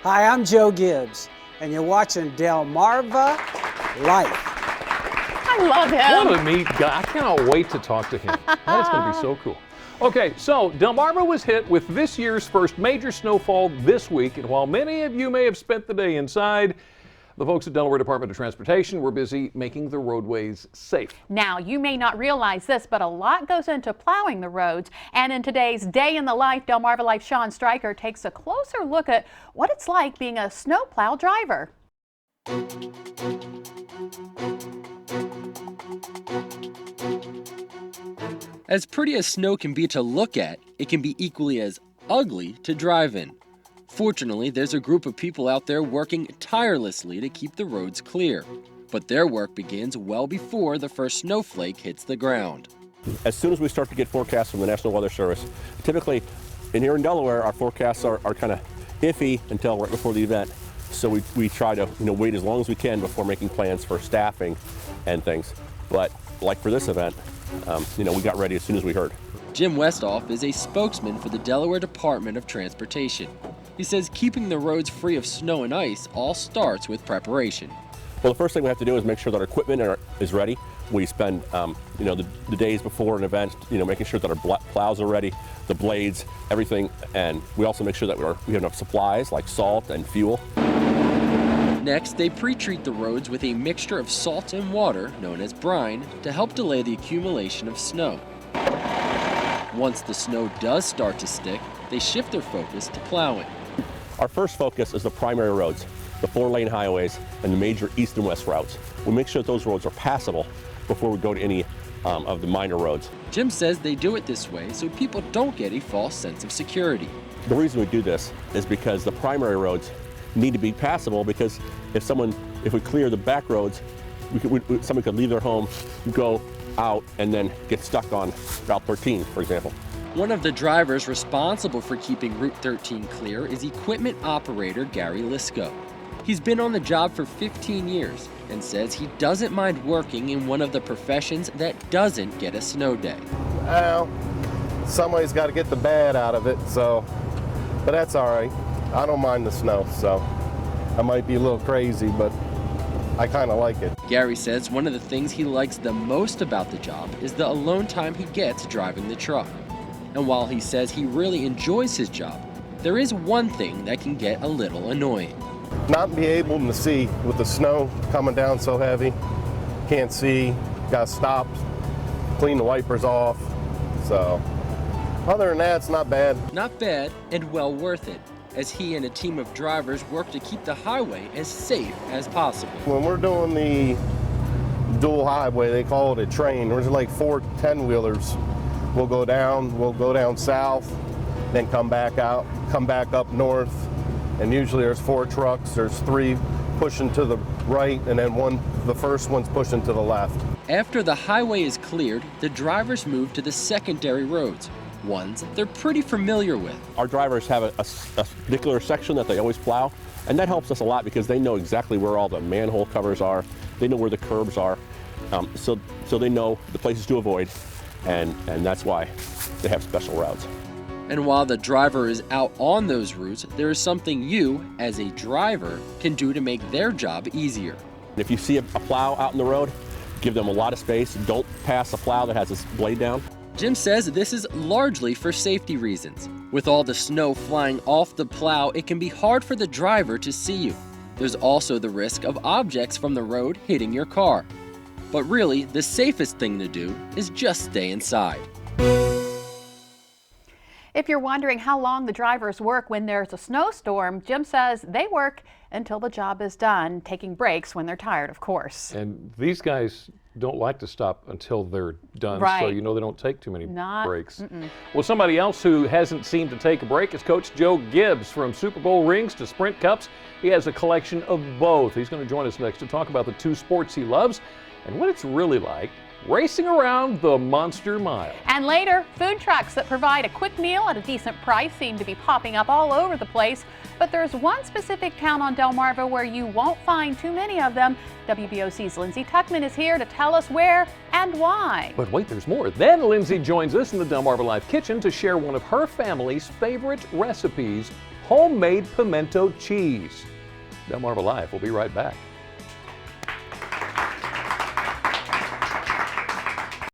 Hi, I'm Joe Gibbs, and you're watching Delmarva Life. I love him. What a neat guy. I cannot wait to talk to him. That is going to be so cool. Okay, so Delmarva was hit with this year's first major snowfall this week, and while many of you may have spent the day inside, the folks at Delaware Department of Transportation were busy making the roadways safe. Now, you may not realize this, but a lot goes into plowing the roads. And in today's Day in the Life, Delmarva Life Sean Stryker takes a closer look at what it's like being a snowplow driver. As pretty as snow can be to look at, it can be equally as ugly to drive in. Fortunately, there's a group of people out there working tirelessly to keep the roads clear. But their work begins well before the first snowflake hits the ground. As soon as we start to get forecasts from the National Weather Service, typically here in Delaware, our forecasts are kind of iffy until right before the event. So we try to wait as long as we can before making plans for staffing and things. But like for this event, we got ready as soon as we heard. Jim Westhoff is a spokesman for the Delaware Department of Transportation. He says keeping the roads free of snow and ice all starts with preparation. Well, the first thing we have to do is make sure that our equipment is ready. We spend, the days before an event, making sure that our plows are ready, the blades, everything, and we also make sure that we have enough supplies like salt and fuel. Next, they pre-treat the roads with a mixture of salt and water, known as brine, to help delay the accumulation of snow. Once the snow does start to stick, they shift their focus to plowing. Our first focus is the primary roads, the 4-lane highways, and the major east and west routes. We make sure that those roads are passable before we go to any of the minor roads. Jim says they do it this way so people don't get a false sense of security. The reason we do this is because the primary roads need to be passable, because if we clear the back roads, someone could leave their home, go out, and then get stuck on Route 13, for example. One of the drivers responsible for keeping Route 13 clear is equipment operator Gary Lisco. He's been on the job for 15 years and says he doesn't mind working in one of the professions that doesn't get a snow day. Well, somebody's got to get the bad out of it, but that's all right. I don't mind the snow, so I might be a little crazy, but I kind of like it. Gary says one of the things he likes the most about the job is the alone time he gets driving the truck. And while he says he really enjoys his job, there is one thing that can get a little annoying. Not be able to see with the snow coming down so heavy, can't see, got to stop, clean the wipers off. So other than that, it's not bad. Not bad and well worth it, as he and a team of drivers work to keep the highway as safe as possible. When we're doing the dual highway, they call it a train. There's like 4 10-wheelers. We'll go down south, then come back up north. And usually there's 4 trucks. There's 3 pushing to the right, and then the first one's pushing to the left. After the highway is cleared, the drivers move to the secondary roads, ones they're pretty familiar with. Our drivers have a particular section that they always plow, and that helps us a lot because they know exactly where all the manhole covers are. They know where the curbs are, so they know the places to avoid, and that's why they have special routes. And while the driver is out on those routes, there is something you, as a driver, can do to make their job easier. If you see a plow out in the road, give them a lot of space. Don't pass a plow that has its blade down. Jim says this is largely for safety reasons. With all the snow flying off the plow, it can be hard for the driver to see you. There's also the risk of objects from the road hitting your car. But really, the safest thing to do is just stay inside. If you're wondering how long the drivers work when there's a snowstorm, Jim says they work until the job is done, taking breaks when they're tired, of course. And these guys don't like to stop until they're done, right. So they don't take too many breaks. Well, somebody else who hasn't seemed to take a break is Coach Joe Gibbs. From Super Bowl rings to Sprint Cups, he has a collection of both. He's going to join us next to talk about the 2 sports he loves and what it's really like racing around the Monster Mile. And later, food trucks that provide a quick meal at a decent price seem to be popping up all over the place. But there's one specific town on Delmarva where you won't find too many of them. WBOC's Lindsay Tuckman is here to tell us where and why. But wait, there's more. Then Lindsay joins us in the Delmarva Life Kitchen to share one of her family's favorite recipes, homemade pimento cheese. Delmarva Live will be right back.